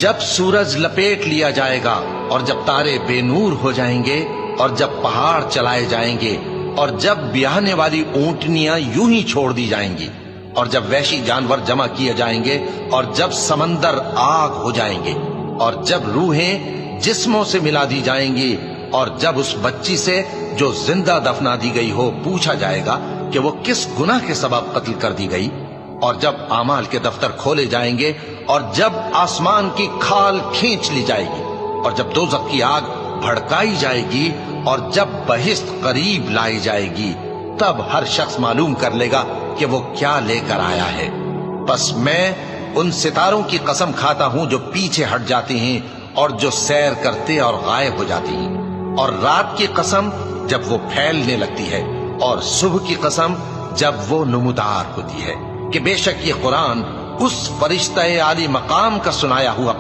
जब सूरज लपेट लिया जाएगा और जब तारे बेनूर हो जाएंगे और जब पहाड़ चलाए जाएंगे और जब ब्याहने वाली ऊंटनियां यूं ही छोड़ दी जाएंगी और जब वैशी जानवर जमा किए जाएंगे और जब समंदर आग हो जाएंगे और जब रूहें जिस्मों से मिला दी जाएंगी और जब उस बच्ची से जो जिंदा दफना दी गई हो पूछा जाएगा कि वो किस गुनाह के सबब कत्ल कर दी गई, और जब आमाल के दफ्तर खोले जाएंगे और जब आसमान की खाल खींच ली जाएगी और जब दोज़ख की आग भड़काई जाएगी और जब बहिश्त करीब लाई जाएगी, तब हर शख्स मालूम कर लेगा कि वो क्या लेकर आया है। बस मैं उन सितारों की कसम खाता हूं जो पीछे हट जाती हैं और जो सैर करते और गायब हो जाती हैं, और रात की कसम जब वो फैलने लगती है और सुबह की कसम जब वो नुमुदार होती है कि बेशक ये कुरान उस फरिश्ते आली मकाम का सुनाया हुआ